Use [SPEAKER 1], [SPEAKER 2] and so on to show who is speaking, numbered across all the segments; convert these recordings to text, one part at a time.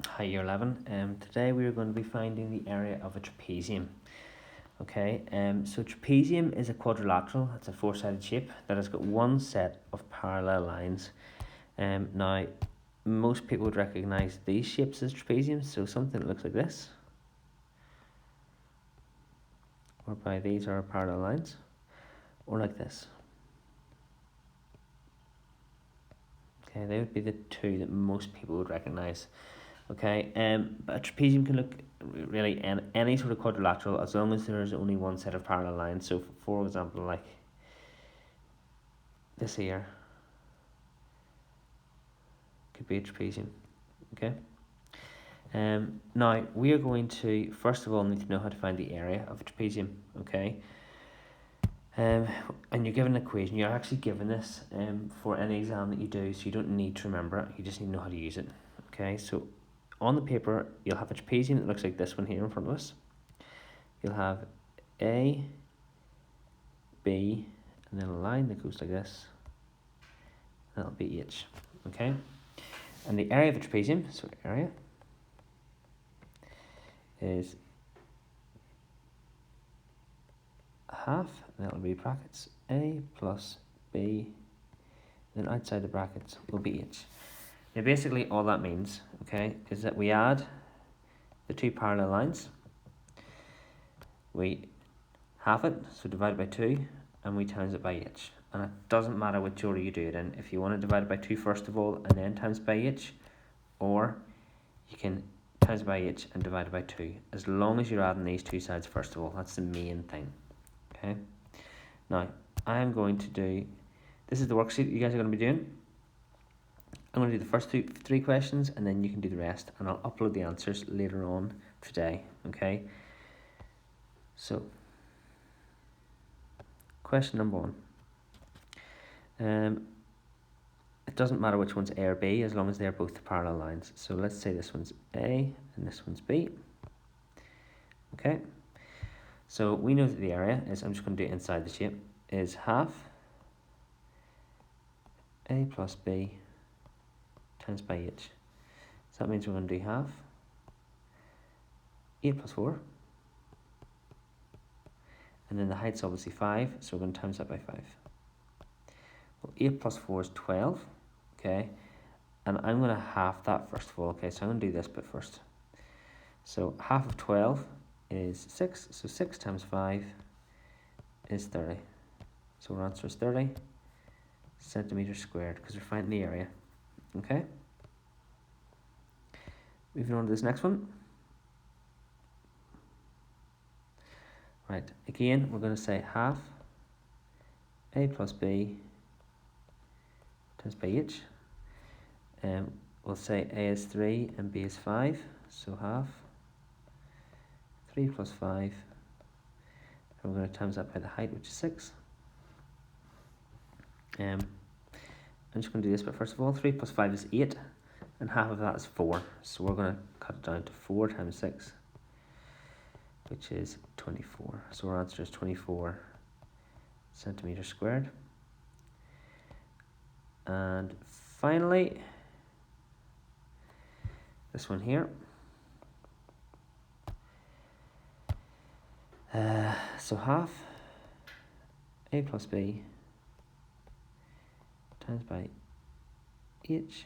[SPEAKER 1] Hi, Year 11. Today we are going to be finding the area of a trapezium. Okay, so trapezium is a quadrilateral. It's a four-sided shape that has got one set of parallel lines. Now, most people would recognize these shapes as trapeziums, so something that looks like this, whereby these are parallel lines, or like this. Okay, they would be the two that most people would recognize. Okay, but a trapezium can look really any sort of quadrilateral as long as there is only one set of parallel lines. So, for example, like this here could be a trapezium. Okay. Now we are going to first of all need to know how to find the area of a trapezium. Okay. And you're given an equation. You're actually given this for any exam that you do, so you don't need to remember it. You just need to know how to use it. Okay. So on the paper, you'll have a trapezium that looks like this one here in front of us. You'll have A, B, and then a line that goes like this. That'll be H. Okay. And the area of a trapezium, so area, is half, and that'll be brackets A plus B, and then outside the brackets will be H. Now basically all that means, okay, is that we add the two parallel lines, we half it, so divide it by 2, and we times it by H. And it doesn't matter which order you do it in. If you want to divide it by 2 first of all, and then times by H, or you can times by H and divide it by 2, as long as you're adding these two sides first of all. That's the main thing. Okay. Now, I'm going to do, this is the worksheet you guys are going to be doing. I'm going to do the first three questions, and then you can do the rest, and I'll upload the answers later on today. Okay. So, question number 1. It doesn't matter which one's A or B as long as they're both the parallel lines. So let's say this one's A and this one's B. Okay. So we know that the area is, I'm just going to do it inside the shape, is half A plus B times by H. So that means we're going to do half 8 plus 4. And then the height's obviously 5, so we're going to times that by 5. Well, 8 plus 4 is 12, okay? And I'm going to half that first of all, okay? So I'm going to do this bit first. So half of 12 is 6, so 6 times 5 is 30. So our answer is 30 centimeters squared, because we're finding the area, okay? Moving on to this next one. Right, again, we're going to say half A plus B times by H. We'll say A is 3 and B is 5, so half 3 plus 5, and we're going to times that by the height, which is 6. I'm just going to do this bit first of all. 3 plus 5 is 8, and half of that is 4, so we're going to cut it down to 4 times 6, which is 24. So our answer is 24 centimeters squared. And finally, this one here. So half A plus B times by H.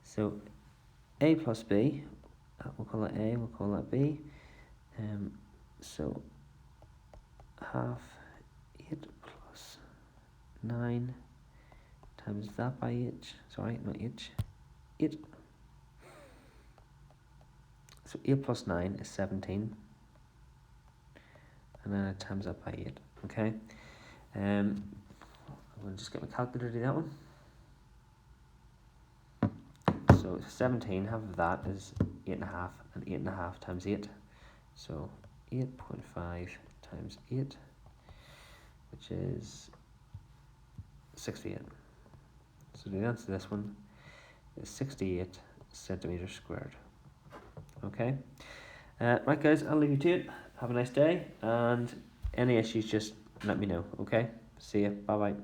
[SPEAKER 1] So A plus B, we'll call that A, we'll call that B. So half 8 plus 9 times that by H, sorry, not H, 8. So 8 plus 9 is 17. And then I times that by 8, okay? I'm going to just get my calculator to do that one. So 17, half of that is 8.5, and 8.5 times 8. So 8.5 times 8, which is 68. So the answer to this one is 68 centimeters squared. Okay. Right, guys, I'll leave you to it. Have a nice day, and any issues, just let me know. Okay. See ya. Bye bye.